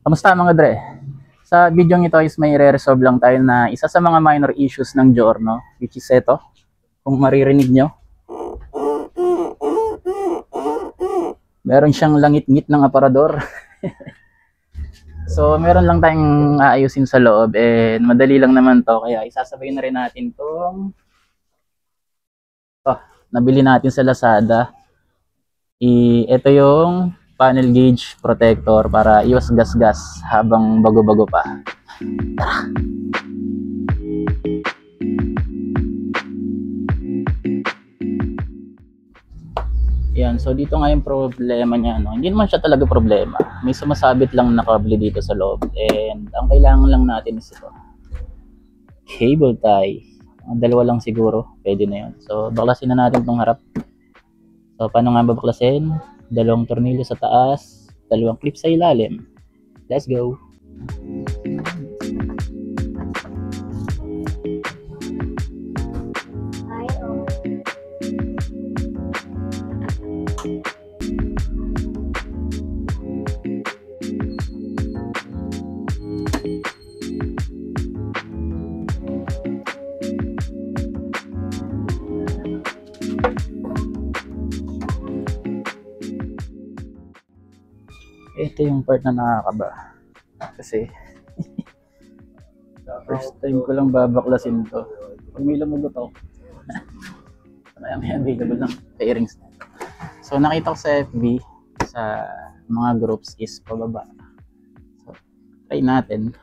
Kamusta mga dre? Sa video ito is may re-resolve lang tayo na isa sa mga minor issues ng Giorno, which is ito, kung maririnig nyo. Meron siyang langit-ngit ng aparador. So meron lang tayong aayusin sa loob and madali lang naman to, kaya isasabay na rin natin tong nabili natin sa Lazada. Ito yung panel gauge protector para iwas gas-gas habang bago-bago pa. Tara! Yan, so dito nga yung problema niya, no? Hindi naman siya talaga problema. May sumasabit lang na kable dito sa loob and ang kailangan lang natin is ito. Cable tie. Dalawa lang siguro, pwede na yun. So baklasin na natin itong harap. So paano nga babaklasin? Dalawang tornilyo sa taas, dalawang clip sa ilalim. Let's go! Ito yung part na nakakaba kasi first time ko lang babaklasin to. Pag may lamugot ako may available ng pairings na. So nakita ko sa FB sa mga groups is pababa. So try natin.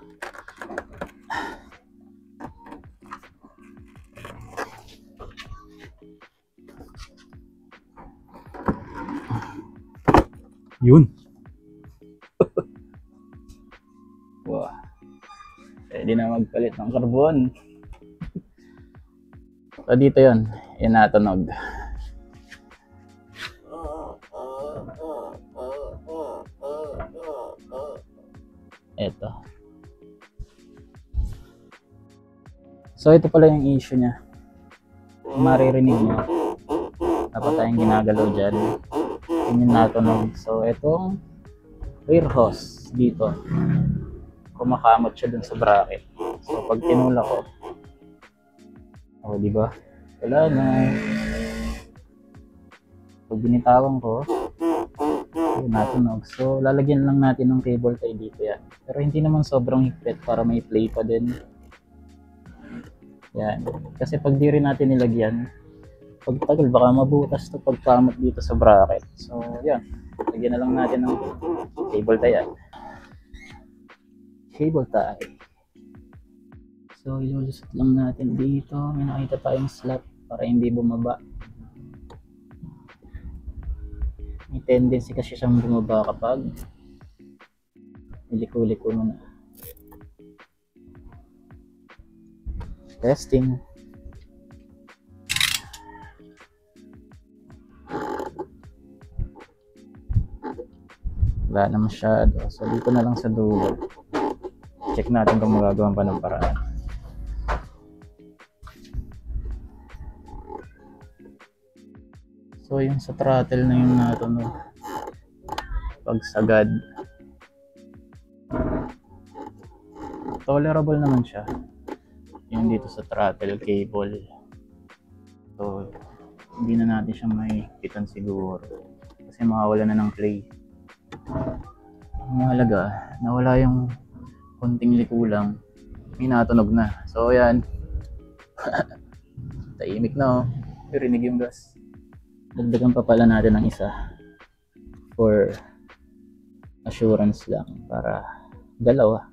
Yun. Wow. Pwede na magpalit ng carbon. So dito yun, inatunog. Ito. So ito pala yung issue niya. Maririnig nyo. Dapat tayong ginagalaw dyan. Yun yung natunog. So itong rear hose dito, kumakamot siya dun sa bracket. So pag tinula ko, di ba? Wala na. Pag binitawan ko, natunog. So lalagyan lang natin ng cable tie dito yan. Pero hindi naman sobrang higpit para may play pa din. Yan. Kasi pag di rin natin nilagyan, pag tagal baka mabutas to pagkamot dito sa bracket. So yan. Lagyan na lang natin ng cable tie yan. Cable tie. So ilulusot lang natin dito. May nakita tayong slot para hindi bumaba. May tendency kasi siyang bumaba kapag niliko-liko mo na. Testing. Wala na masyado. So dito na lang sa dulo. Check natin kung magagawa pa ng paraan. So yung sa throttle na yung natunog. Pagsagad. Tolerable naman siya. Yung dito sa throttle cable. So hindi na natin siya mahihipitan siguro. Kasi makawala na ng play. Ang mahalaga, nawala yung konting liko lang, may natunog na. So yan. Tahimik na oh. Rinig yung gas. Dagdagan pa pala natin ng isa for assurance lang para dalawa.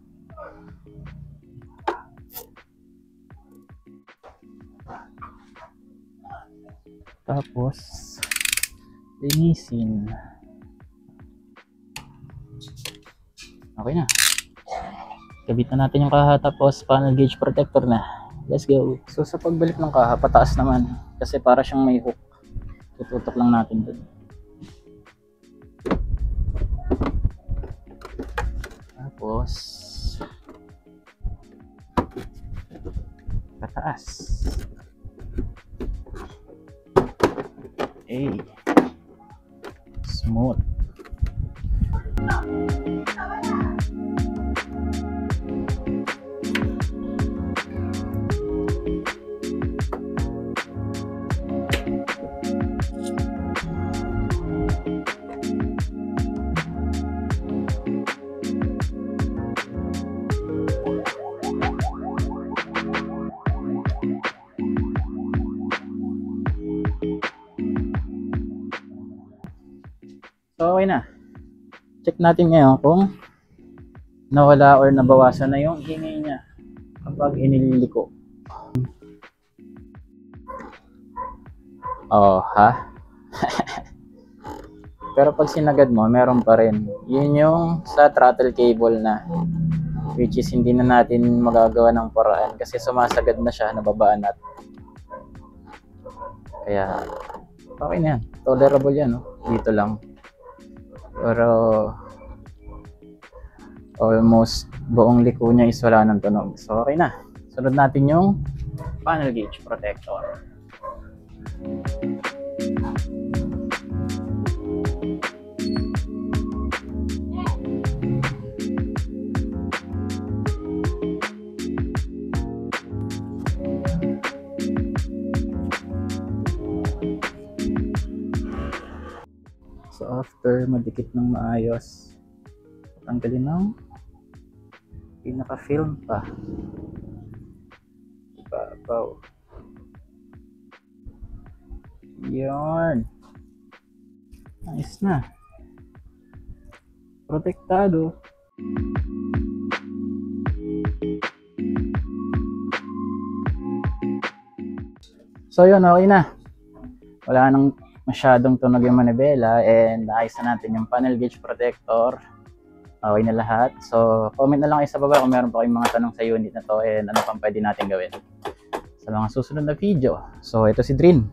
Tapos linisin. Okay na. Kabit na natin yung kaha tapos panel gauge protector na. Let's go. So sa pagbalik ng kaha, pataas naman. Kasi para siyang may hook. Tututok lang natin dun. Tapos pataas. Okay. Smooth. So okay na. Check natin ngayon kung nawala or nabawasan na yung ingay niya kapag iniliko. Oh, ha? Pero pag sinagad mo, meron pa rin. Yun yung sa throttle cable na. Which is hindi na natin magagawa ng paraan kasi sumasagad na siya, nababaan natin. Kaya, okay na yan. Tolerable yan, no? Dito lang. Pero, almost buong liko niya is wala ng tunog. So, okay na. Sunod natin yung panel gauge protector. So, after madikit ng maayos, tanggalin ng pinaka-film pa. Ibabaw. Yarn. Nice na. Protektado. So yun, okay na. Wala nang masyadong tunog yung manibela and naayos na natin yung panel gauge protector. Okay na lahat. So, comment na lang kayo sa baba kung meron pa kayong mga tanong sa unit na to and ano pang pwede natin gawin sa mga susunod na video. So, ito si Drin.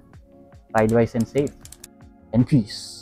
Ride wise and safe. And peace.